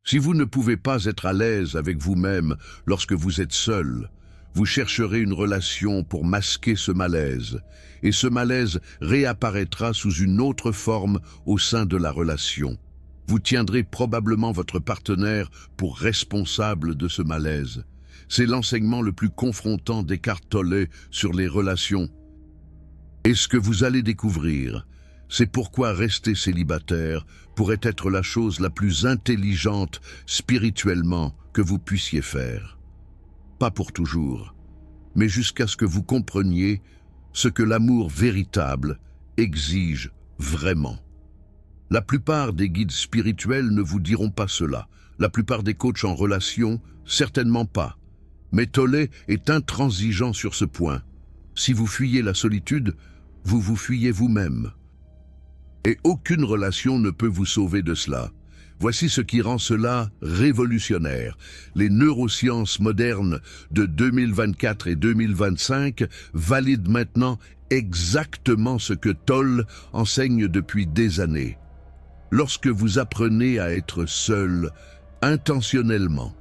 Si vous ne pouvez pas être à l'aise avec vous-même lorsque vous êtes seul, vous chercherez une relation pour masquer ce malaise, et ce malaise réapparaîtra sous une autre forme au sein de la relation. Vous tiendrez probablement votre partenaire pour responsable de ce malaise. C'est l'enseignement le plus confrontant d'Eckhart Tolle sur les relations. Et ce que vous allez découvrir, c'est pourquoi rester célibataire pourrait être la chose la plus intelligente spirituellement que vous puissiez faire. Pas pour toujours, mais jusqu'à ce que vous compreniez ce que l'amour véritable exige vraiment. La plupart des guides spirituels ne vous diront pas cela. La plupart des coachs en relation, certainement pas. Mais Tolle est intransigeant sur ce point. Si vous fuyez la solitude, vous vous fuyez vous-même. Et aucune relation ne peut vous sauver de cela. Voici ce qui rend cela révolutionnaire. Les neurosciences modernes de 2024 et 2025 valident maintenant exactement ce que Tolle enseigne depuis des années. Lorsque vous apprenez à être seul, intentionnellement,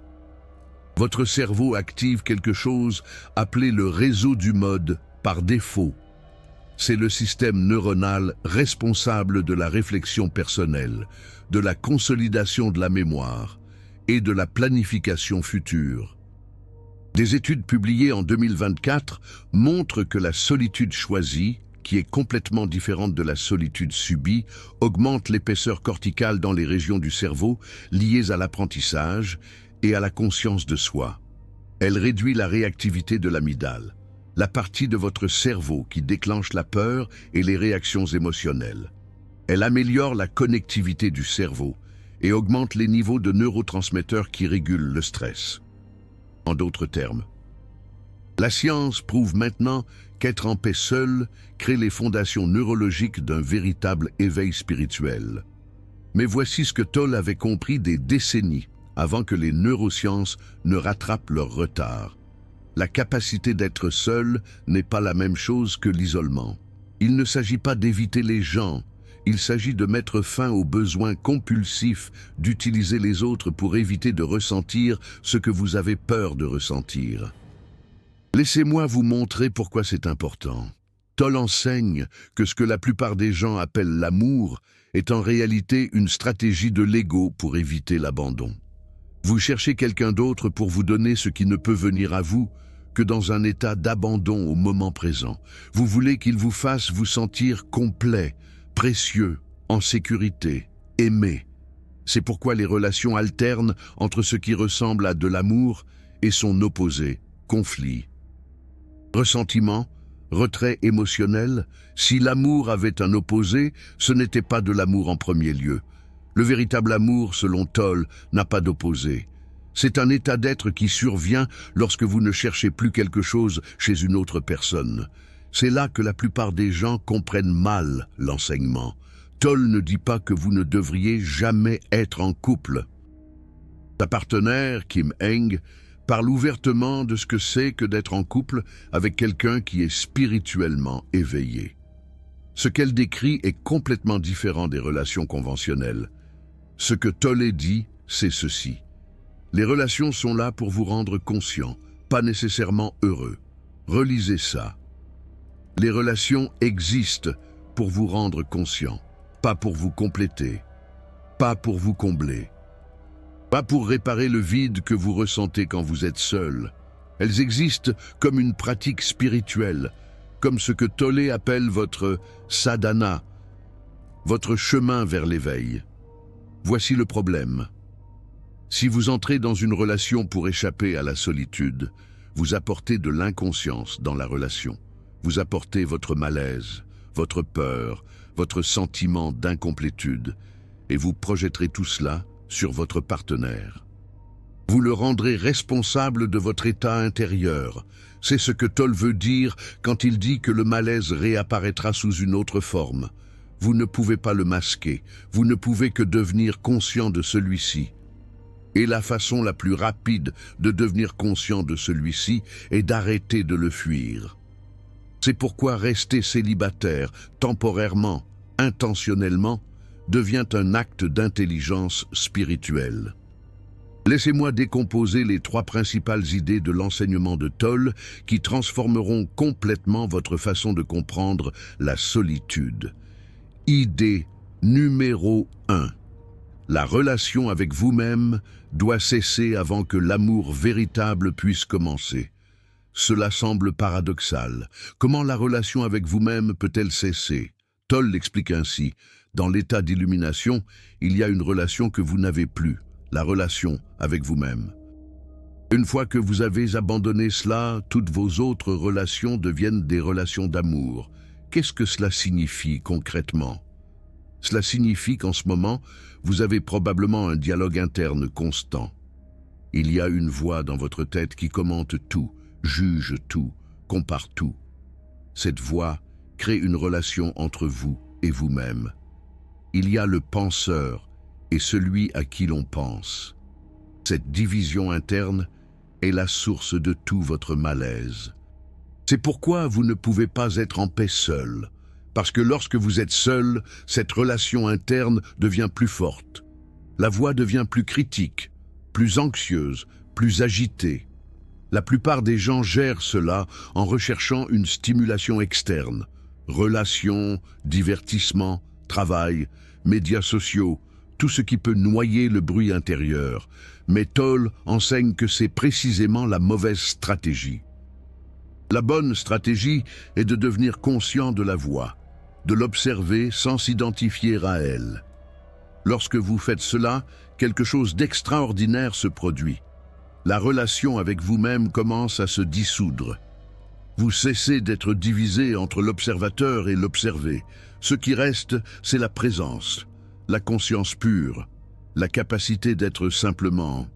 votre cerveau active quelque chose appelé le réseau du mode par défaut. C'est le système neuronal responsable de la réflexion personnelle, de la consolidation de la mémoire et de la planification future. Des études publiées en 2024 montrent que la solitude choisie, qui est complètement différente de la solitude subie, augmente l'épaisseur corticale dans les régions du cerveau liées à l'apprentissage et à la conscience de soi. Elle réduit la réactivité de l'amygdale, la partie de votre cerveau qui déclenche la peur et les réactions émotionnelles. Elle améliore la connectivité du cerveau et augmente les niveaux de neurotransmetteurs qui régulent le stress. En d'autres termes, la science prouve maintenant qu'être en paix seul crée les fondations neurologiques d'un véritable éveil spirituel. Mais voici ce que Tolle avait compris des décennies avant que les neurosciences ne rattrapent leur retard. La capacité d'être seul n'est pas la même chose que l'isolement. Il ne s'agit pas d'éviter les gens, il s'agit de mettre fin au besoin compulsif d'utiliser les autres pour éviter de ressentir ce que vous avez peur de ressentir. Laissez-moi vous montrer pourquoi c'est important. Tolle enseigne que ce que la plupart des gens appellent l'amour est en réalité une stratégie de l'ego pour éviter l'abandon. Vous cherchez quelqu'un d'autre pour vous donner ce qui ne peut venir à vous que dans un état d'abandon au moment présent. Vous voulez qu'il vous fasse vous sentir complet, précieux, en sécurité, aimé. C'est pourquoi les relations alternent entre ce qui ressemble à de l'amour et son opposé, conflit. Ressentiment, retrait émotionnel, si l'amour avait un opposé, ce n'était pas de l'amour en premier lieu. Le véritable amour, selon Tolle, n'a pas d'opposé. C'est un état d'être qui survient lorsque vous ne cherchez plus quelque chose chez une autre personne. C'est là que la plupart des gens comprennent mal l'enseignement. Tolle ne dit pas que vous ne devriez jamais être en couple. Sa partenaire, Kim Eng, parle ouvertement de ce que c'est que d'être en couple avec quelqu'un qui est spirituellement éveillé. Ce qu'elle décrit est complètement différent des relations conventionnelles. Ce que Tolle dit, c'est ceci. Les relations sont là pour vous rendre conscient, pas nécessairement heureux. Relisez ça. Les relations existent pour vous rendre conscient, pas pour vous compléter, pas pour vous combler, pas pour réparer le vide que vous ressentez quand vous êtes seul. Elles existent comme une pratique spirituelle, comme ce que Tolle appelle votre sadhana, votre chemin vers l'éveil. Voici le problème. Si vous entrez dans une relation pour échapper à la solitude, vous apportez de l'inconscience dans la relation. Vous apportez votre malaise, votre peur, votre sentiment d'incomplétude, et vous projetterez tout cela sur votre partenaire. Vous le rendrez responsable de votre état intérieur. C'est ce que Tolle veut dire quand il dit que le malaise réapparaîtra sous une autre forme. Vous ne pouvez pas le masquer, vous ne pouvez que devenir conscient de celui-ci. Et la façon la plus rapide de devenir conscient de celui-ci est d'arrêter de le fuir. C'est pourquoi rester célibataire, temporairement, intentionnellement, devient un acte d'intelligence spirituelle. Laissez-moi décomposer les 3 principales idées de l'enseignement de Tolle qui transformeront complètement votre façon de comprendre la solitude. Idée numéro 1. La relation avec vous-même doit cesser avant que l'amour véritable puisse commencer. Cela semble paradoxal. Comment la relation avec vous-même peut-elle cesser? Tolle l'explique ainsi. Dans l'état d'illumination, il y a une relation que vous n'avez plus. La relation avec vous-même. Une fois que vous avez abandonné cela, toutes vos autres relations deviennent des relations d'amour. Qu'est-ce que cela signifie concrètement? Cela signifie qu'en ce moment, vous avez probablement un dialogue interne constant. Il y a une voix dans votre tête qui commente tout, juge tout, compare tout. Cette voix crée une relation entre vous et vous-même. Il y a le penseur et celui à qui l'on pense. Cette division interne est la source de tout votre malaise. C'est pourquoi vous ne pouvez pas être en paix seul, parce que lorsque vous êtes seul, cette relation interne devient plus forte. La voix devient plus critique, plus anxieuse, plus agitée. La plupart des gens gèrent cela en recherchant une stimulation externe. Relations, divertissement, travail, médias sociaux, tout ce qui peut noyer le bruit intérieur. Mais Tolle enseigne que c'est précisément la mauvaise stratégie. La bonne stratégie est de devenir conscient de la voix, de l'observer sans s'identifier à elle. Lorsque vous faites cela, quelque chose d'extraordinaire se produit. La relation avec vous-même commence à se dissoudre. Vous cessez d'être divisé entre l'observateur et l'observé. Ce qui reste, c'est la présence, la conscience pure, la capacité d'être simplement.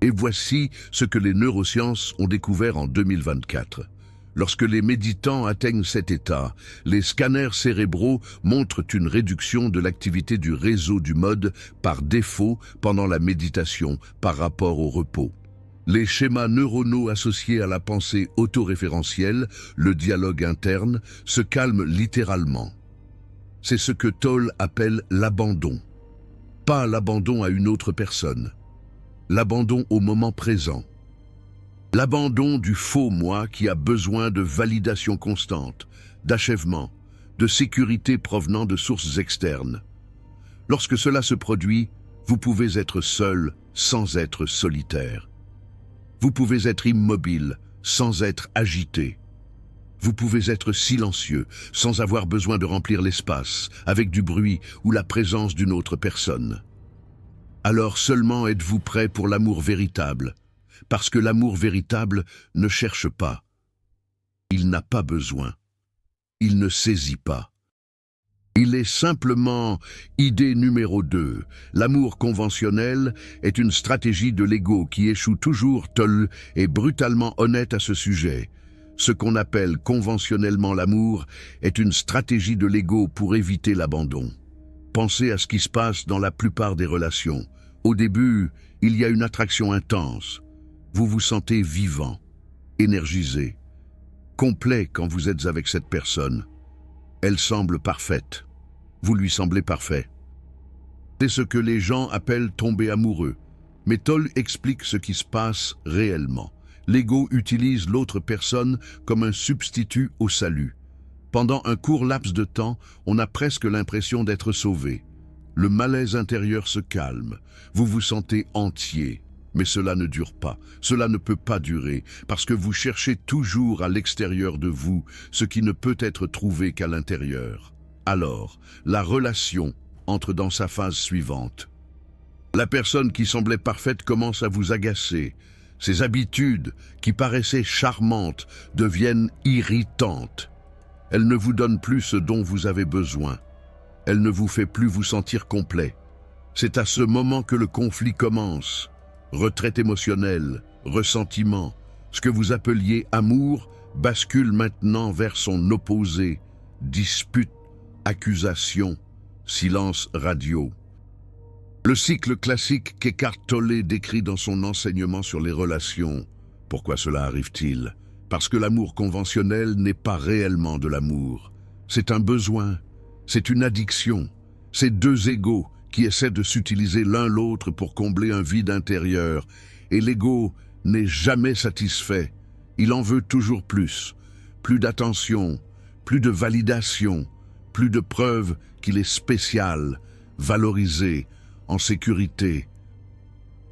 Et voici ce que les neurosciences ont découvert en 2024. Lorsque les méditants atteignent cet état, les scanners cérébraux montrent une réduction de l'activité du réseau du mode par défaut pendant la méditation par rapport au repos. Les schémas neuronaux associés à la pensée autoréférentielle, le dialogue interne, se calment littéralement. C'est ce que Tolle appelle l'abandon. Pas l'abandon à une autre personne. L'abandon au moment présent. L'abandon du faux moi qui a besoin de validation constante, d'achèvement, de sécurité provenant de sources externes. Lorsque cela se produit, vous pouvez être seul sans être solitaire. Vous pouvez être immobile sans être agité. Vous pouvez être silencieux sans avoir besoin de remplir l'espace avec du bruit ou la présence d'une autre personne. Alors seulement êtes-vous prêt pour l'amour véritable, parce que l'amour véritable ne cherche pas. Il n'a pas besoin. Il ne saisit pas. Il est simplement idée numéro 2. L'amour conventionnel est une stratégie de l'ego qui échoue toujours. Tolle est brutalement honnête à ce sujet. Ce qu'on appelle conventionnellement l'amour est une stratégie de l'ego pour éviter l'abandon. Pensez à ce qui se passe dans la plupart des relations. Au début, il y a une attraction intense. Vous vous sentez vivant, énergisé, complet quand vous êtes avec cette personne. Elle semble parfaite. Vous lui semblez parfait. C'est ce que les gens appellent tomber amoureux. Mais Tolle explique ce qui se passe réellement. L'ego utilise l'autre personne comme un substitut au salut. Pendant un court laps de temps, on a presque l'impression d'être sauvé. Le malaise intérieur se calme. Vous vous sentez entier. Mais cela ne dure pas. Cela ne peut pas durer, parce que vous cherchez toujours à l'extérieur de vous ce qui ne peut être trouvé qu'à l'intérieur. Alors, la relation entre dans sa phase suivante. La personne qui semblait parfaite commence à vous agacer. Ses habitudes, qui paraissaient charmantes, deviennent irritantes. Elle ne vous donne plus ce dont vous avez besoin. Elle ne vous fait plus vous sentir complet. C'est à ce moment que le conflit commence. Retraite émotionnelle, ressentiment, ce que vous appeliez amour bascule maintenant vers son opposé, dispute, accusation, silence radio. Le cycle classique qu'Eckhart Tolle décrit dans son enseignement sur les relations. Pourquoi cela arrive-t-il? Parce que l'amour conventionnel n'est pas réellement de l'amour. C'est un besoin, c'est une addiction, c'est deux égos qui essaient de s'utiliser l'un l'autre pour combler un vide intérieur, et l'ego n'est jamais satisfait. Il en veut toujours plus. Plus d'attention, plus de validation, plus de preuves qu'il est spécial, valorisé, en sécurité.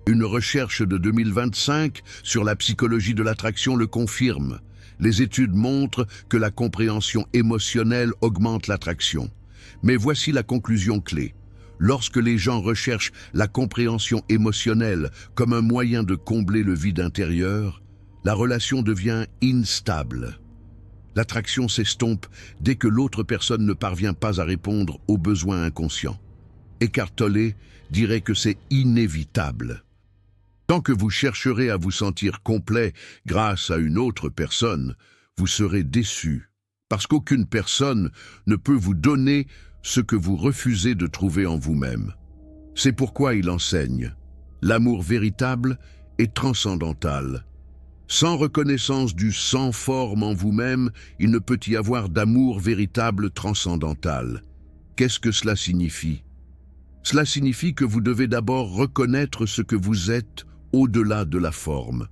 Une recherche de 2025 sur la psychologie de l'attraction le confirme. Les études montrent que la compréhension émotionnelle augmente l'attraction. Mais voici la conclusion clé. Lorsque les gens recherchent la compréhension émotionnelle comme un moyen de combler le vide intérieur, la relation devient instable. L'attraction s'estompe dès que l'autre personne ne parvient pas à répondre aux besoins inconscients. Eckhart Tolle dirait que c'est inévitable. Tant que vous chercherez à vous sentir complet grâce à une autre personne, vous serez déçu, parce qu'aucune personne ne peut vous donner ce que vous refusez de trouver en vous-même. C'est pourquoi il enseigne. L'amour véritable est transcendantal. Sans reconnaissance du sans forme en vous-même, il ne peut y avoir d'amour véritable transcendantal. Qu'est-ce que cela signifie? Cela signifie que vous devez d'abord reconnaître ce que vous êtes au-delà de la forme.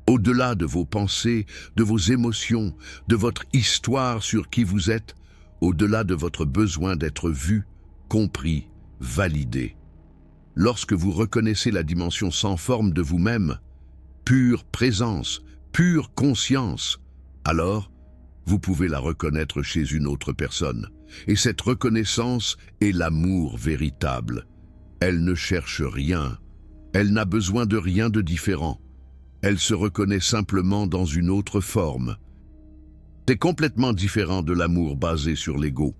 Au-delà de vos pensées, de vos émotions, de votre histoire sur qui vous êtes, au-delà de votre besoin d'être vu, compris, validé. Lorsque vous reconnaissez la dimension sans forme de vous-même, pure présence, pure conscience, alors vous pouvez la reconnaître chez une autre personne. Et cette reconnaissance est l'amour véritable. Elle ne cherche rien. Elle n'a besoin de rien de différent. Elle se reconnaît simplement dans une autre forme. C'est complètement différent de l'amour basé sur l'ego.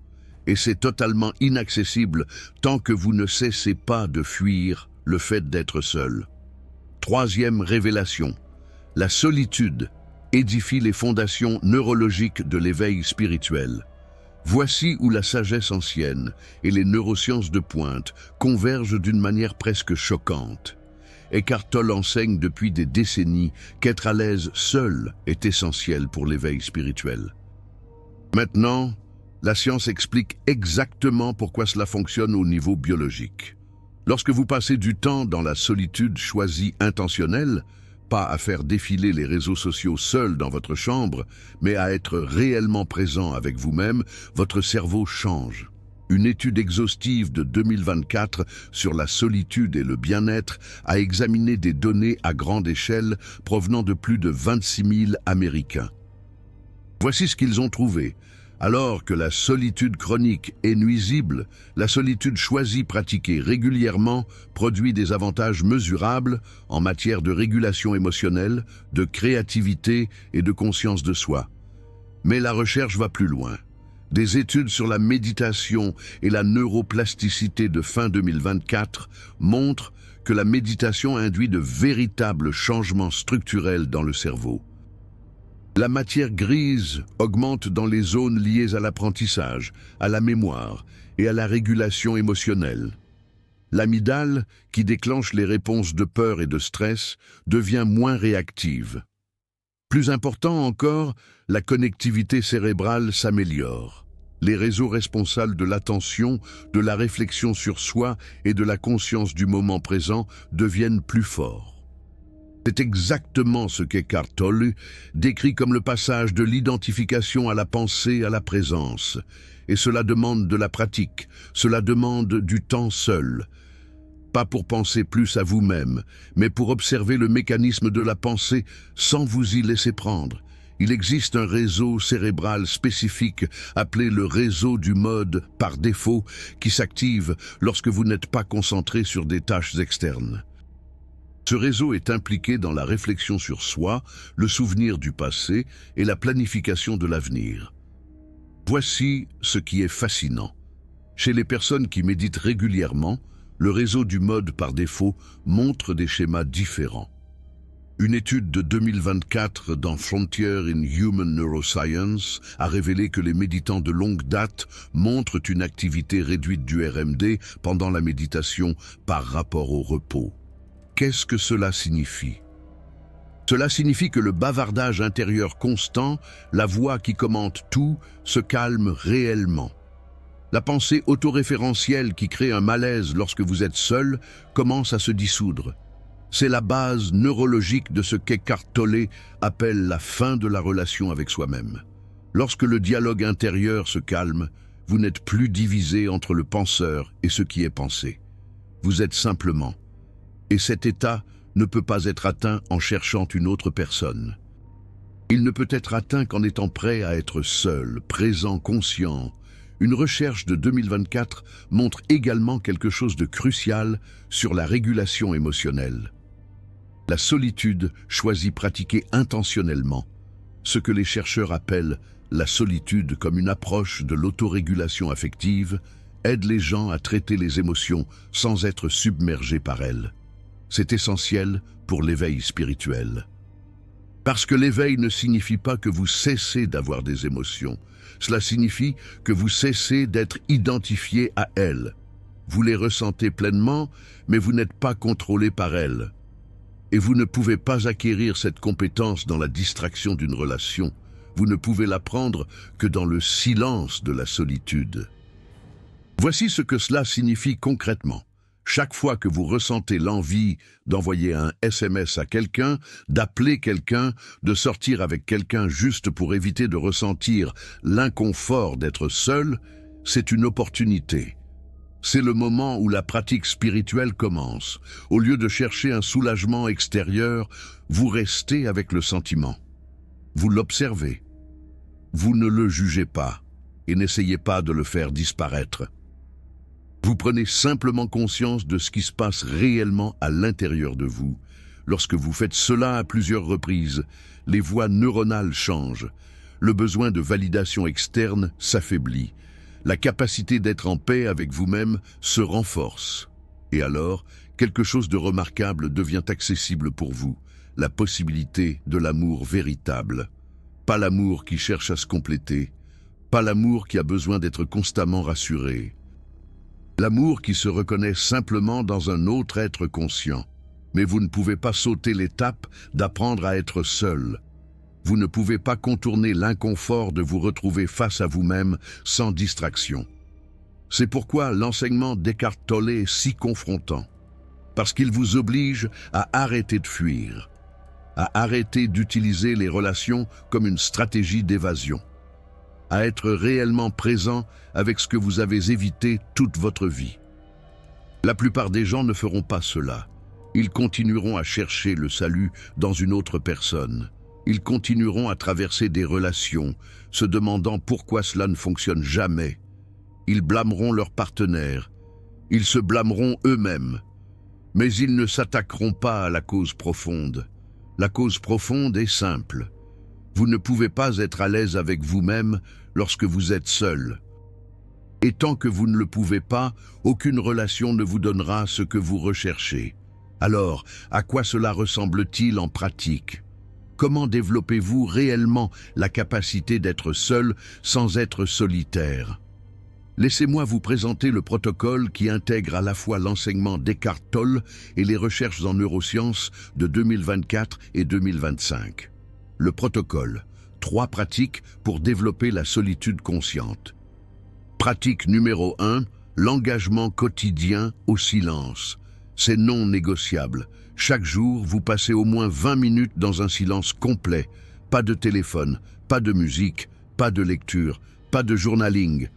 Et c'est totalement inaccessible tant que vous ne cessez pas de fuir le fait d'être seul. Troisième révélation. La solitude édifie les fondations neurologiques de l'éveil spirituel. Voici où la sagesse ancienne et les neurosciences de pointe convergent d'une manière presque choquante. Eckhart Tolle enseigne depuis des décennies qu'être à l'aise seul est essentiel pour l'éveil spirituel. Maintenant, la science explique exactement pourquoi cela fonctionne au niveau biologique. Lorsque vous passez du temps dans la solitude choisie intentionnelle, pas à faire défiler les réseaux sociaux seul dans votre chambre, mais à être réellement présent avec vous-même, votre cerveau change. Une étude exhaustive de 2024 sur la solitude et le bien-être a examiné des données à grande échelle provenant de plus de 26 000 Américains. Voici ce qu'ils ont trouvé. Alors que la solitude chronique est nuisible, la solitude choisie pratiquée régulièrement produit des avantages mesurables en matière de régulation émotionnelle, de créativité et de conscience de soi. Mais la recherche va plus loin. Des études sur la méditation et la neuroplasticité de fin 2024 montrent que la méditation induit de véritables changements structurels dans le cerveau. La matière grise augmente dans les zones liées à l'apprentissage, à la mémoire et à la régulation émotionnelle. L'amygdale, qui déclenche les réponses de peur et de stress, devient moins réactive. Plus important encore, la connectivité cérébrale s'améliore. Les réseaux responsables de l'attention, de la réflexion sur soi et de la conscience du moment présent deviennent plus forts. C'est exactement ce qu'Eckhart Tolle décrit comme le passage de l'identification à la pensée à la présence. Et cela demande de la pratique, cela demande du temps seul. Pas pour penser plus à vous-même, mais pour observer le mécanisme de la pensée sans vous y laisser prendre. Il existe un réseau cérébral spécifique appelé le réseau du mode par défaut qui s'active lorsque vous n'êtes pas concentré sur des tâches externes. Ce réseau est impliqué dans la réflexion sur soi, le souvenir du passé et la planification de l'avenir. Voici ce qui est fascinant. Chez les personnes qui méditent régulièrement, le réseau du mode par défaut montre des schémas différents. Une étude de 2024 dans Frontier in Human Neuroscience a révélé que les méditants de longue date montrent une activité réduite du RMD pendant la méditation par rapport au repos. Qu'est-ce que cela signifie? Cela signifie que le bavardage intérieur constant, la voix qui commente tout, se calme réellement. La pensée autoréférentielle qui crée un malaise lorsque vous êtes seul commence à se dissoudre. C'est la base neurologique de ce qu'Eckhart Tolle appelle la fin de la relation avec soi-même. Lorsque le dialogue intérieur se calme, vous n'êtes plus divisé entre le penseur et ce qui est pensé. Vous êtes simplement. Et cet état ne peut pas être atteint en cherchant une autre personne. Il ne peut être atteint qu'en étant prêt à être seul, présent, conscient. Une recherche de 2024 montre également quelque chose de crucial sur la régulation émotionnelle. La solitude choisie pratiquée intentionnellement, ce que les chercheurs appellent la solitude comme une approche de l'autorégulation affective, aide les gens à traiter les émotions sans être submergés par elles. C'est essentiel pour l'éveil spirituel. Parce que l'éveil ne signifie pas que vous cessez d'avoir des émotions. Cela signifie que vous cessez d'être identifié à elles. Vous les ressentez pleinement, mais vous n'êtes pas contrôlé par elles. Et vous ne pouvez pas acquérir cette compétence dans la distraction d'une relation. Vous ne pouvez l'apprendre que dans le silence de la solitude. Voici ce que cela signifie concrètement. Chaque fois que vous ressentez l'envie d'envoyer un SMS à quelqu'un, d'appeler quelqu'un, de sortir avec quelqu'un juste pour éviter de ressentir l'inconfort d'être seul, c'est une opportunité. C'est le moment où la pratique spirituelle commence. Au lieu de chercher un soulagement extérieur, vous restez avec le sentiment. Vous l'observez. Vous ne le jugez pas et n'essayez pas de le faire disparaître. Vous prenez simplement conscience de ce qui se passe réellement à l'intérieur de vous. Lorsque vous faites cela à plusieurs reprises, les voies neuronales changent. Le besoin de validation externe s'affaiblit. La capacité d'être en paix avec vous-même se renforce. Et alors, quelque chose de remarquable devient accessible pour vous, la possibilité de l'amour véritable. Pas l'amour qui cherche à se compléter, pas l'amour qui a besoin d'être constamment rassuré. L'amour qui se reconnaît simplement dans un autre être conscient. Mais vous ne pouvez pas sauter l'étape d'apprendre à être seul. Vous ne pouvez pas contourner l'inconfort de vous retrouver face à vous-même sans distraction. C'est pourquoi l'enseignement d'Eckhart Tolle est si confrontant. Parce qu'il vous oblige à arrêter de fuir, à arrêter d'utiliser les relations comme une stratégie d'évasion, à être réellement présent avec ce que vous avez évité toute votre vie. La plupart des gens ne feront pas cela. Ils continueront à chercher le salut dans une autre personne. Ils continueront à traverser des relations, se demandant pourquoi cela ne fonctionne jamais. Ils blâmeront leur partenaire. Ils se blâmeront eux-mêmes. Mais ils ne s'attaqueront pas à la cause profonde. La cause profonde est simple. Vous ne pouvez pas être à l'aise avec vous-même lorsque vous êtes seul. Et tant que vous ne le pouvez pas, aucune relation ne vous donnera ce que vous recherchez. Alors, à quoi cela ressemble-t-il en pratique ? Comment développez-vous réellement la capacité d'être seul sans être solitaire ? Laissez-moi vous présenter le protocole qui intègre à la fois l'enseignement d'Eckhart Tolle et les recherches en neurosciences de 2024 et 2025. Le protocole, 3 pratiques pour développer la solitude consciente. Pratique numéro 1, l'engagement quotidien au silence. C'est non négociable. Chaque jour, vous passez au moins 20 minutes dans un silence complet. Pas de téléphone, pas de musique, pas de lecture, pas de journaling.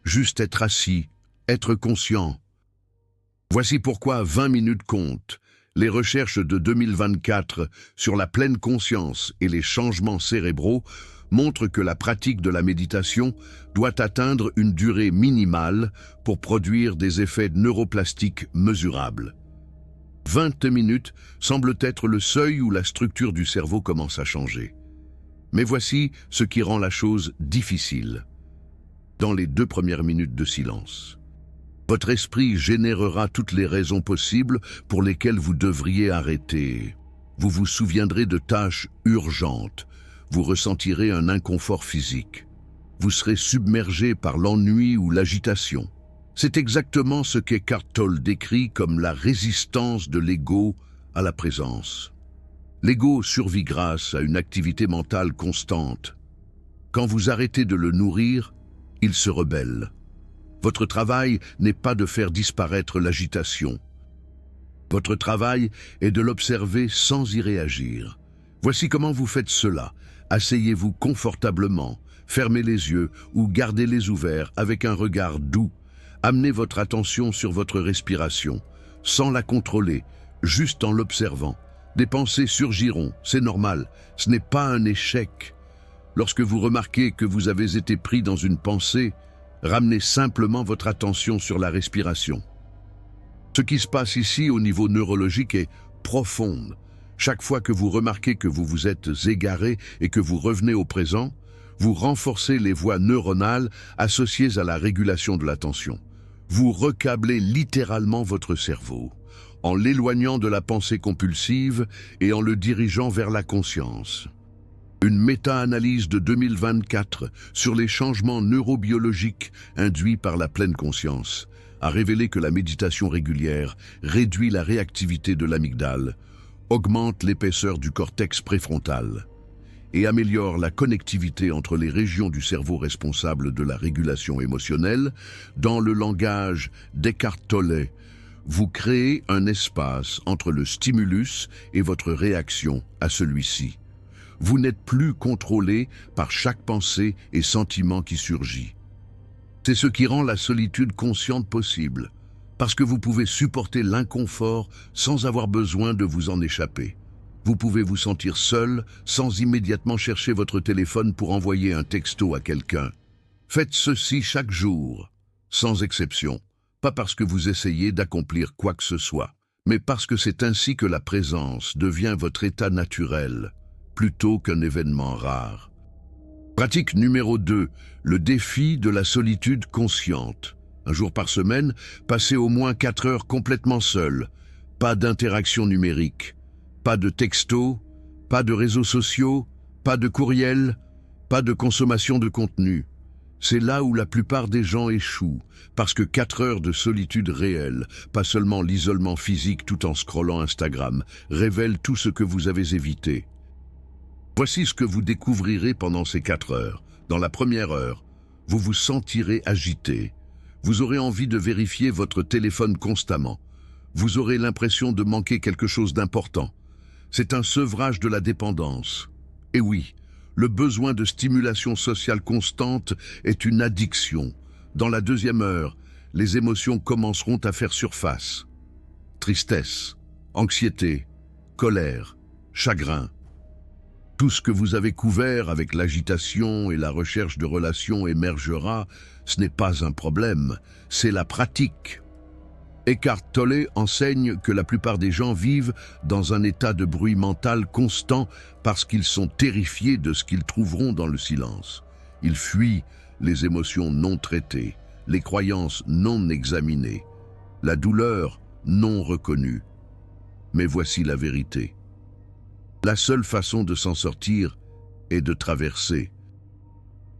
Juste être assis, être conscient. Voici pourquoi 20 minutes comptent. Les recherches de 2024 sur la pleine conscience et les changements cérébraux montrent que la pratique de la méditation doit atteindre une durée minimale pour produire des effets neuroplastiques mesurables. 20 minutes semble être le seuil où la structure du cerveau commence à changer. Mais voici ce qui rend la chose difficile. Dans les 2 premières minutes de silence, votre esprit générera toutes les raisons possibles pour lesquelles vous devriez arrêter. Vous vous souviendrez de tâches urgentes. Vous ressentirez un inconfort physique. Vous serez submergé par l'ennui ou l'agitation. C'est exactement ce qu'Eckhart Tolle décrit comme la résistance de l'ego à la présence. L'ego survit grâce à une activité mentale constante. Quand vous arrêtez de le nourrir, il se rebelle. Votre travail n'est pas de faire disparaître l'agitation. Votre travail est de l'observer sans y réagir. Voici comment vous faites cela. Asseyez-vous confortablement, fermez les yeux ou gardez-les ouverts avec un regard doux. Amenez votre attention sur votre respiration, sans la contrôler, juste en l'observant. Des pensées surgiront, c'est normal, ce n'est pas un échec. Lorsque vous remarquez que vous avez été pris dans une pensée, ramenez simplement votre attention sur la respiration. Ce qui se passe ici au niveau neurologique est profond. Chaque fois que vous remarquez que vous vous êtes égaré et que vous revenez au présent, vous renforcez les voies neuronales associées à la régulation de l'attention. Vous recablez littéralement votre cerveau, en l'éloignant de la pensée compulsive et en le dirigeant vers la conscience. Une méta-analyse de 2024 sur les changements neurobiologiques induits par la pleine conscience a révélé que la méditation régulière réduit la réactivité de l'amygdale, augmente l'épaisseur du cortex préfrontal et améliore la connectivité entre les régions du cerveau responsables de la régulation émotionnelle. Dans le langage d'Eckhart Tolle, vous créez un espace entre le stimulus et votre réaction à celui-ci. Vous n'êtes plus contrôlé par chaque pensée et sentiment qui surgit. C'est ce qui rend la solitude consciente possible, parce que vous pouvez supporter l'inconfort sans avoir besoin de vous en échapper. Vous pouvez vous sentir seul sans immédiatement chercher votre téléphone pour envoyer un texto à quelqu'un. Faites ceci chaque jour, sans exception, pas parce que vous essayez d'accomplir quoi que ce soit, mais parce que c'est ainsi que la présence devient votre état naturel, plutôt qu'un événement rare. Pratique numéro 2, le défi de la solitude consciente. Un jour par semaine, passez au moins 4 heures complètement seul. Pas d'interaction numérique, pas de texto, pas de réseaux sociaux, pas de courriel, pas de consommation de contenu. C'est là où la plupart des gens échouent, parce que 4 heures de solitude réelle, pas seulement l'isolement physique tout en scrollant Instagram, révèlent tout ce que vous avez évité. Voici ce que vous découvrirez pendant ces 4 heures. Dans la première heure, vous vous sentirez agité. Vous aurez envie de vérifier votre téléphone constamment. Vous aurez l'impression de manquer quelque chose d'important. C'est un sevrage de la dépendance. Et oui, le besoin de stimulation sociale constante est une addiction. Dans la deuxième heure, les émotions commenceront à faire surface. Tristesse, anxiété, colère, chagrin. Tout ce que vous avez couvert avec l'agitation et la recherche de relations émergera. Ce n'est pas un problème, c'est la pratique. Eckhart Tolle enseigne que la plupart des gens vivent dans un état de bruit mental constant parce qu'ils sont terrifiés de ce qu'ils trouveront dans le silence. Ils fuient les émotions non traitées, les croyances non examinées, la douleur non reconnue. Mais voici la vérité. La seule façon de s'en sortir est de traverser.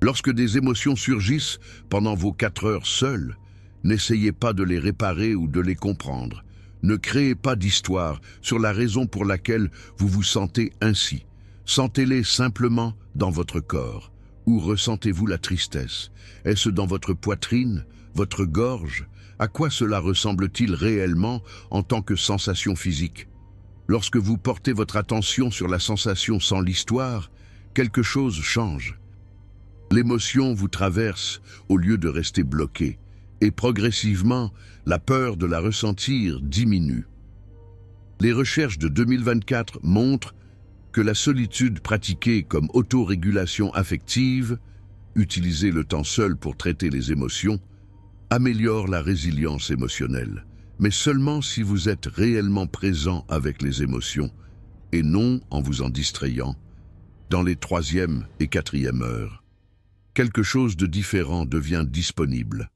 Lorsque des émotions surgissent pendant vos 4 heures seules, n'essayez pas de les réparer ou de les comprendre. Ne créez pas d'histoire sur la raison pour laquelle vous vous sentez ainsi. Sentez-les simplement dans votre corps. Où ressentez-vous la tristesse? Est-ce dans votre poitrine, votre gorge? À quoi cela ressemble-t-il réellement en tant que sensation physique? Lorsque vous portez votre attention sur la sensation sans l'histoire, quelque chose change. L'émotion vous traverse au lieu de rester bloquée, et progressivement, la peur de la ressentir diminue. Les recherches de 2024 montrent que la solitude pratiquée comme autorégulation affective, utiliser le temps seul pour traiter les émotions, améliore la résilience émotionnelle. Mais seulement si vous êtes réellement présent avec les émotions, et non en vous en distrayant, dans les 3e et 4e heures. Quelque chose de différent devient disponible.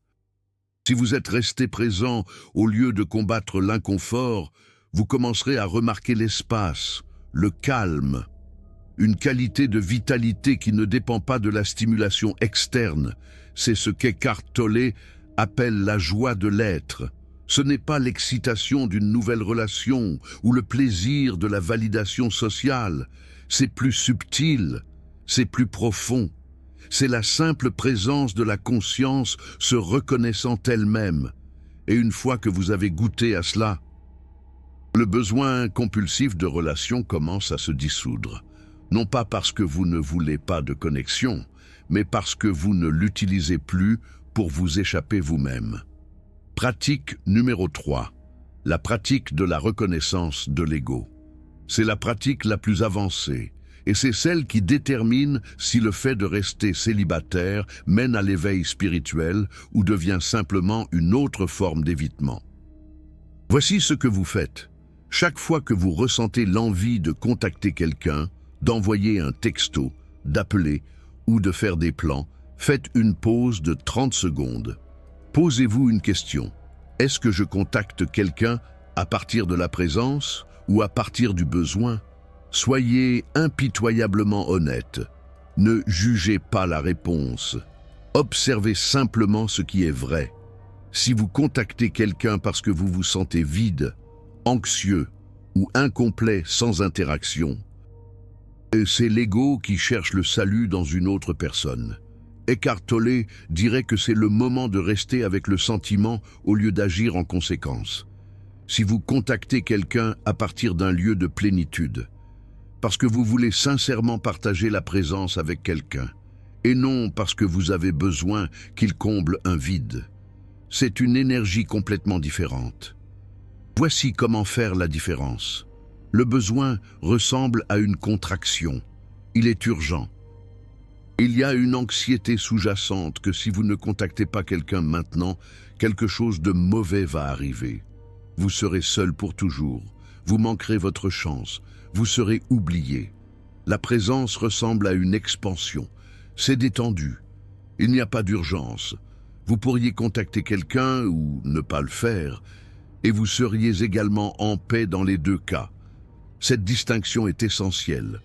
Si vous êtes resté présent au lieu de combattre l'inconfort, vous commencerez à remarquer l'espace, le calme, une qualité de vitalité qui ne dépend pas de la stimulation externe. C'est ce qu'Eckhart Tolle appelle la joie de l'être. Ce n'est pas l'excitation d'une nouvelle relation ou le plaisir de la validation sociale. C'est plus subtil, c'est plus profond. c'est la simple présence de la conscience se reconnaissant elle-même. Et une fois que vous avez goûté à cela, le besoin compulsif de relation commence à se dissoudre. Non pas parce que vous ne voulez pas de connexion, mais parce que vous ne l'utilisez plus pour vous échapper vous-même. Pratique numéro 3. La pratique de la reconnaissance de l'ego. C'est la pratique la plus avancée, et c'est celle qui détermine si le fait de rester célibataire mène à l'éveil spirituel ou devient simplement une autre forme d'évitement. Voici ce que vous faites. Chaque fois que vous ressentez l'envie de contacter quelqu'un, d'envoyer un texto, d'appeler ou de faire des plans, faites une pause de 30 secondes. Posez-vous une question. Est-ce que je contacte quelqu'un à partir de la présence ou à partir du besoin? Soyez impitoyablement honnête. Ne jugez pas la réponse. Observez simplement ce qui est vrai. Si vous contactez quelqu'un parce que vous vous sentez vide, anxieux ou incomplet sans interaction, c'est l'ego qui cherche le salut dans une autre personne. Eckhart Tolle dirait que c'est le moment de rester avec le sentiment au lieu d'agir en conséquence. Si vous contactez quelqu'un à partir d'un lieu de plénitude, parce que vous voulez sincèrement partager la présence avec quelqu'un, et non parce que vous avez besoin qu'il comble un vide, c'est une énergie complètement différente. Voici comment faire la différence. Le besoin ressemble à une contraction. Il est urgent. Il y a une anxiété sous-jacente que si vous ne contactez pas quelqu'un maintenant, quelque chose de mauvais va arriver. Vous serez seul pour toujours, vous manquerez votre chance, vous serez oublié. La présence ressemble à une expansion. C'est détendu. Il n'y a pas d'urgence. Vous pourriez contacter quelqu'un ou ne pas le faire, et vous seriez également en paix dans les deux cas. Cette distinction est essentielle.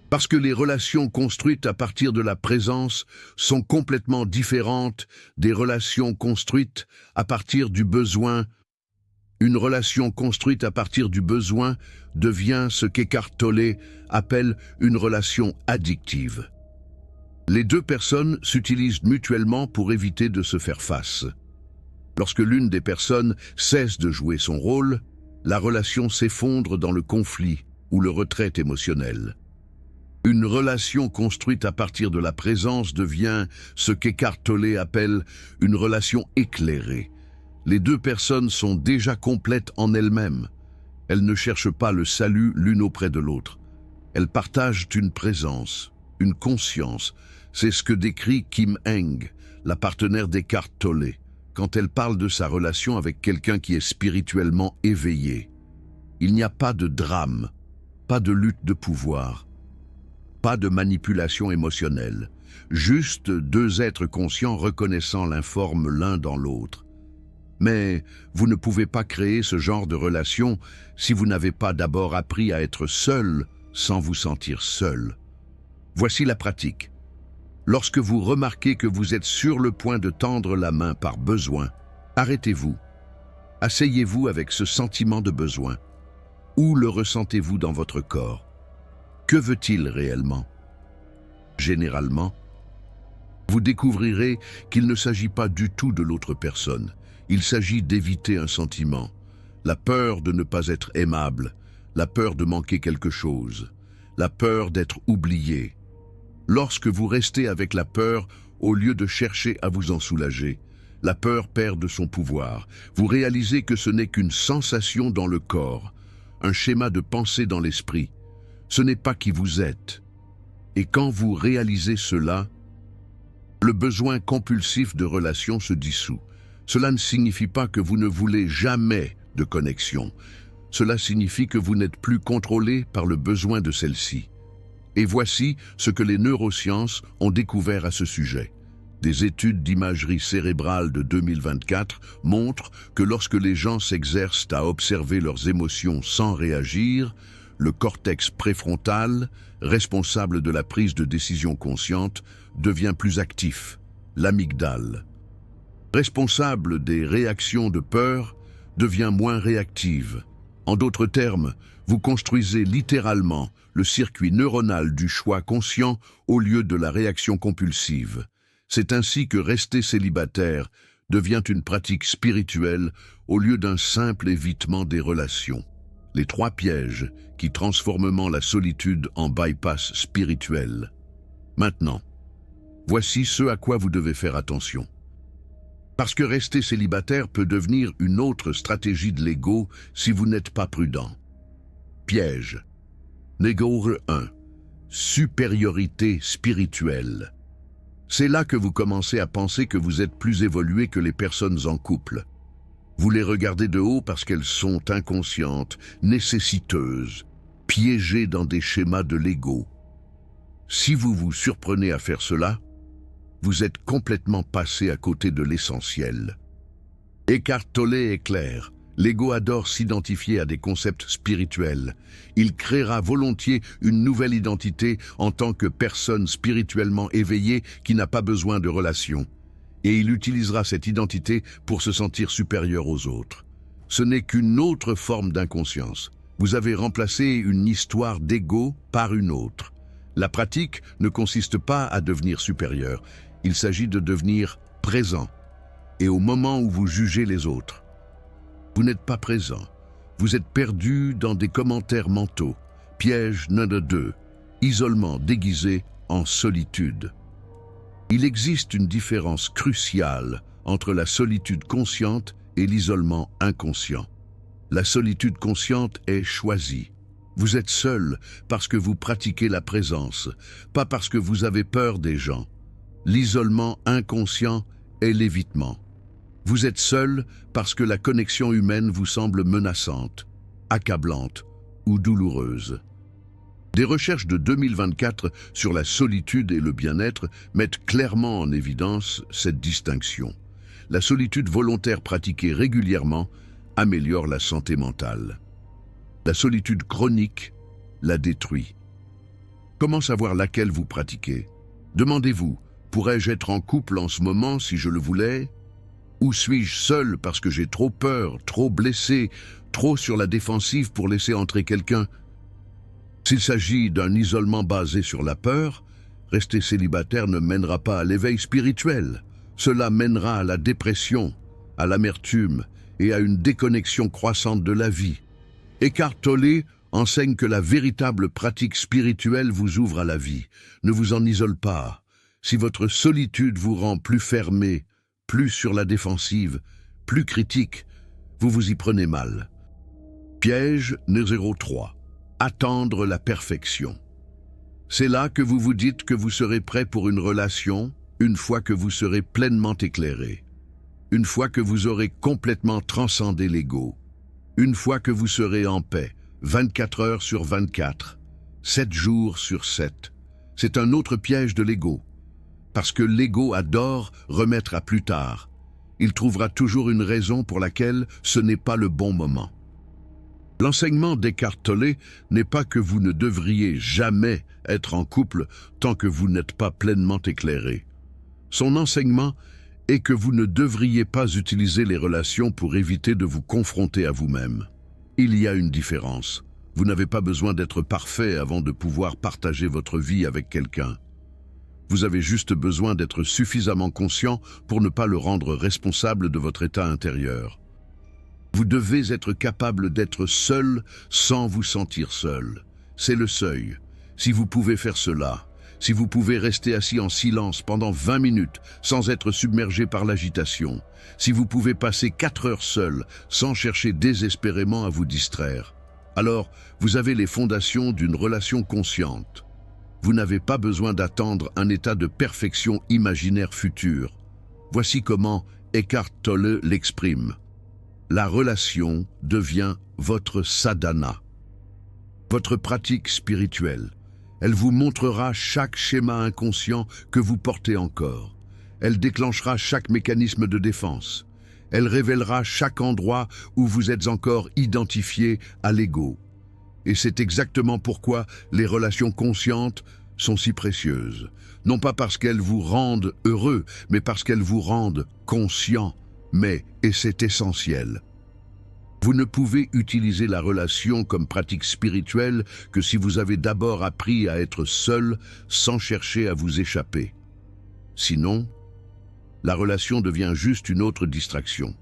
Parce que les relations construites à partir de la présence sont complètement différentes des relations construites à partir du besoin. Une relation construite à partir du besoin devient ce qu'Eckhart Tolle appelle une relation addictive. Les deux personnes s'utilisent mutuellement pour éviter de se faire face. Lorsque l'une des personnes cesse de jouer son rôle, la relation s'effondre dans le conflit ou le retrait émotionnel. Une relation construite à partir de la présence devient ce qu'Eckhart Tolle appelle une relation éclairée. Les deux personnes sont déjà complètes en elles-mêmes. Elles ne cherchent pas le salut l'une auprès de l'autre. Elles partagent une présence, une conscience. C'est ce que décrit Kim Eng, la partenaire d'Eckhart Tolle, quand elle parle de sa relation avec quelqu'un qui est spirituellement éveillé. Il n'y a pas de drame, pas de lutte de pouvoir, pas de manipulation émotionnelle, juste deux êtres conscients reconnaissant l'informe l'un dans l'autre. Mais vous ne pouvez pas créer ce genre de relation si vous n'avez pas d'abord appris à être seul sans vous sentir seul. Voici la pratique. Lorsque vous remarquez que vous êtes sur le point de tendre la main par besoin, arrêtez-vous. Asseyez-vous avec ce sentiment de besoin. Où le ressentez-vous dans votre corps? Que veut-il réellement? Généralement, vous découvrirez qu'il ne s'agit pas du tout de l'autre personne. Il s'agit d'éviter un sentiment, la peur de ne pas être aimable, la peur de manquer quelque chose, la peur d'être oublié. Lorsque vous restez avec la peur, au lieu de chercher à vous en soulager, la peur perd de son pouvoir. Vous réalisez que ce n'est qu'une sensation dans le corps, un schéma de pensée dans l'esprit. Ce n'est pas qui vous êtes. Et quand vous réalisez cela, le besoin compulsif de relation se dissout. Cela ne signifie pas que vous ne voulez jamais de connexion. Cela signifie que vous n'êtes plus contrôlé par le besoin de celle-ci. Et voici ce que les neurosciences ont découvert à ce sujet. Des études d'imagerie cérébrale de 2024 montrent que lorsque les gens s'exercent à observer leurs émotions sans réagir, le cortex préfrontal, responsable de la prise de décision consciente, devient plus actif, l'amygdale. Responsable des réactions de peur, devient moins réactive. En d'autres termes, vous construisez littéralement le circuit neuronal du choix conscient au lieu de la réaction compulsive. C'est ainsi que rester célibataire devient une pratique spirituelle au lieu d'un simple évitement des relations. Les 3 pièges qui transforment la solitude en bypass spirituel. Maintenant, voici ce à quoi vous devez faire attention. Parce que rester célibataire peut devenir une autre stratégie de l'ego si vous n'êtes pas prudent. Piège. Numéro 1. Supériorité spirituelle. C'est là que vous commencez à penser que vous êtes plus évolué que les personnes en couple. Vous les regardez de haut parce qu'elles sont inconscientes, nécessiteuses, piégées dans des schémas de l'ego. Si vous vous surprenez à faire cela, vous êtes complètement passé à côté de l'essentiel. Eckhart Tolle est clair. L'ego adore s'identifier à des concepts spirituels. Il créera volontiers une nouvelle identité en tant que personne spirituellement éveillée qui n'a pas besoin de relations. Et il utilisera cette identité pour se sentir supérieur aux autres. Ce n'est qu'une autre forme d'inconscience. Vous avez remplacé une histoire d'ego par une autre. La pratique ne consiste pas à devenir supérieur. Il s'agit de devenir présent. Et au moment où vous jugez les autres, vous n'êtes pas présent. Vous êtes perdu dans des commentaires mentaux. Piège numéro 2. Isolement déguisé en solitude. Il existe une différence cruciale entre la solitude consciente et l'isolement inconscient. La solitude consciente est choisie. Vous êtes seul parce que vous pratiquez la présence, pas parce que vous avez peur des gens. L'isolement inconscient est l'évitement. Vous êtes seul parce que la connexion humaine vous semble menaçante, accablante ou douloureuse. Des recherches de 2024 sur la solitude et le bien-être mettent clairement en évidence cette distinction. La solitude volontaire pratiquée régulièrement améliore la santé mentale. La solitude chronique la détruit. Comment savoir laquelle vous pratiquez? Demandez-vous, pourrais-je être en couple en ce moment si je le voulais? Ou suis-je seul parce que j'ai trop peur, trop blessé, trop sur la défensive pour laisser entrer quelqu'un? S'il s'agit d'un isolement basé sur la peur, rester célibataire ne mènera pas à l'éveil spirituel. Cela mènera à la dépression, à l'amertume et à une déconnexion croissante de la vie. Eckhart Tolle enseigne que la véritable pratique spirituelle vous ouvre à la vie. Ne vous en isole pas. Si votre solitude vous rend plus fermé, plus sur la défensive, plus critique, vous vous y prenez mal. Piège numéro 3. Attendre la perfection. C'est là que vous vous dites que vous serez prêt pour une relation une fois que vous serez pleinement éclairé, une fois que vous aurez complètement transcendé l'ego, une fois que vous serez en paix, 24 heures sur 24, 7 jours sur 7. C'est un autre piège de l'ego. Parce que l'ego adore remettre à plus tard. Il trouvera toujours une raison pour laquelle ce n'est pas le bon moment. L'enseignement d'Eckhart Tolle n'est pas que vous ne devriez jamais être en couple tant que vous n'êtes pas pleinement éclairé. Son enseignement est que vous ne devriez pas utiliser les relations pour éviter de vous confronter à vous-même. Il y a une différence. Vous n'avez pas besoin d'être parfait avant de pouvoir partager votre vie avec quelqu'un. Vous avez juste besoin d'être suffisamment conscient pour ne pas le rendre responsable de votre état intérieur. Vous devez être capable d'être seul sans vous sentir seul. C'est le seuil. Si vous pouvez faire cela, si vous pouvez rester assis en silence pendant 20 minutes sans être submergé par l'agitation, si vous pouvez passer 4 heures seul sans chercher désespérément à vous distraire, alors vous avez les fondations d'une relation consciente. Vous n'avez pas besoin d'attendre un état de perfection imaginaire futur. Voici comment Eckhart Tolle l'exprime. La relation devient votre sadhana, votre pratique spirituelle. Elle vous montrera chaque schéma inconscient que vous portez encore. Elle déclenchera chaque mécanisme de défense. Elle révélera chaque endroit où vous êtes encore identifié à l'ego. Et c'est exactement pourquoi les relations conscientes sont si précieuses. Non pas parce qu'elles vous rendent heureux, mais parce qu'elles vous rendent conscient. Mais, et c'est essentiel, Vous ne pouvez utiliser la relation comme pratique spirituelle que si vous avez d'abord appris à être seul sans chercher à vous échapper. Sinon, la relation devient juste une autre distraction,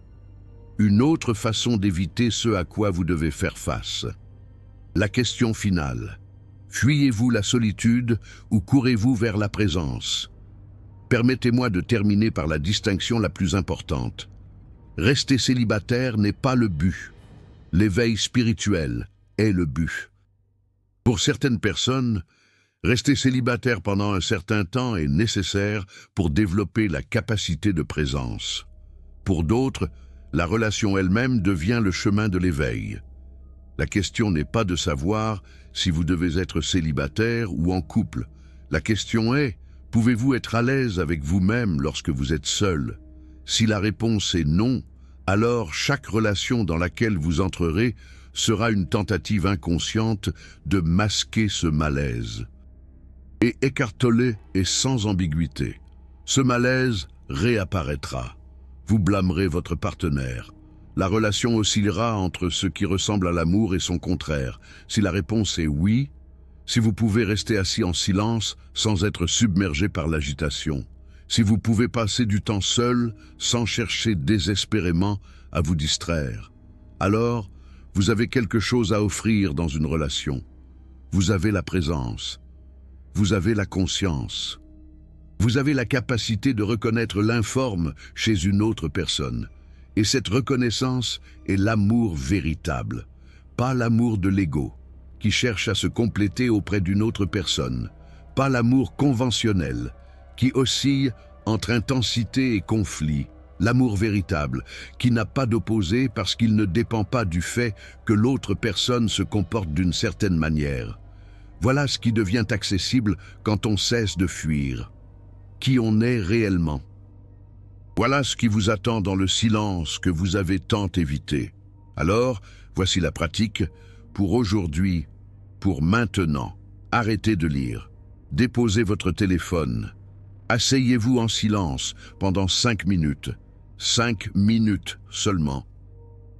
une autre façon d'éviter ce à quoi vous devez faire face. La question finale: fuyez-vous la solitude ou courez-vous vers la présence? Permettez-moi de terminer par la distinction la plus importante. Rester célibataire n'est pas le but. L'éveil spirituel est le but. Pour certaines personnes, rester célibataire pendant un certain temps est nécessaire pour développer la capacité de présence. Pour d'autres, la relation elle-même devient le chemin de l'éveil. La question n'est pas de savoir si vous devez être célibataire ou en couple. La question est: pouvez-vous être à l'aise avec vous-même lorsque vous êtes seul? Si la réponse est non, alors chaque relation dans laquelle vous entrerez sera une tentative inconsciente de masquer ce malaise. Et Eckhart Tolle est sans ambiguïté. Ce malaise réapparaîtra. Vous blâmerez votre partenaire. La relation oscillera entre ce qui ressemble à l'amour et son contraire. Si la réponse est oui, si vous pouvez rester assis en silence sans être submergé par l'agitation, si vous pouvez passer du temps seul sans chercher désespérément à vous distraire, alors vous avez quelque chose à offrir dans une relation. Vous avez la présence, vous avez la conscience, vous avez la capacité de reconnaître l'informe chez une autre personne. Et cette reconnaissance est l'amour véritable, pas l'amour de l'ego, qui cherche à se compléter auprès d'une autre personne, pas l'amour conventionnel, qui oscille entre intensité et conflit, l'amour véritable, qui n'a pas d'opposé parce qu'il ne dépend pas du fait que l'autre personne se comporte d'une certaine manière. Voilà ce qui devient accessible quand on cesse de fuir, qui on est réellement. Voilà ce qui vous attend dans le silence que vous avez tant évité. Alors, voici la pratique. Pour aujourd'hui, pour maintenant, arrêtez de lire. Déposez votre téléphone. Asseyez-vous en silence pendant 5 minutes. 5 minutes seulement.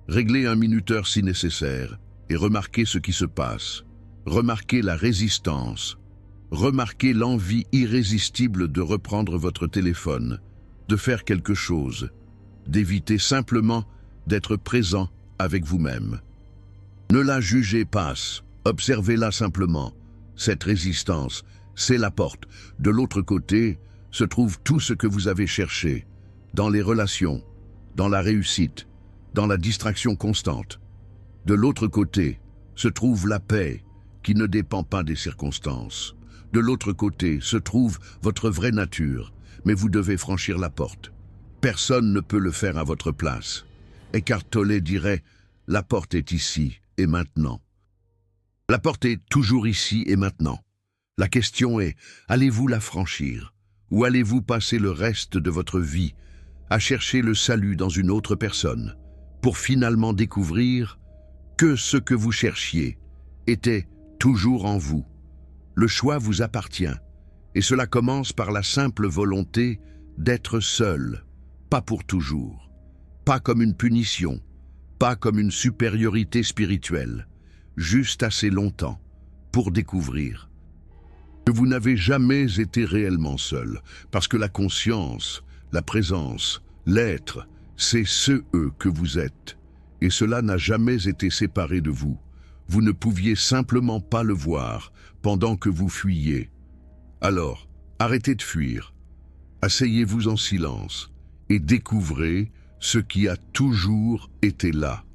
Réglez un minuteur si nécessaire et remarquez ce qui se passe. Remarquez la résistance. Remarquez l'envie irrésistible de reprendre votre téléphone, de faire quelque chose, d'éviter simplement d'être présent avec vous-même. Ne la jugez pas, observez-la simplement. Cette résistance, c'est la porte. De l'autre côté se trouve tout ce que vous avez cherché, dans les relations, dans la réussite, dans la distraction constante. De l'autre côté se trouve la paix qui ne dépend pas des circonstances. De l'autre côté se trouve votre vraie nature, mais vous devez franchir la porte. Personne ne peut le faire à votre place. Eckhart Tolle dirait: la porte est ici et maintenant. La porte est toujours ici et maintenant. La question est: allez-vous la franchir? Ou allez-vous passer le reste de votre vie à chercher le salut dans une autre personne, pour finalement découvrir que ce que vous cherchiez était toujours en vous? Le choix vous appartient. Et cela commence par la simple volonté d'être seul, pas pour toujours, pas comme une punition, pas comme une supériorité spirituelle, juste assez longtemps pour découvrir que vous n'avez jamais été réellement seul, parce que la conscience, la présence, l'être, c'est eux que vous êtes, et cela n'a jamais été séparé de vous. Vous ne pouviez simplement pas le voir pendant que vous fuyiez. Alors, arrêtez de fuir, asseyez-vous en silence et découvrez ce qui a toujours été là.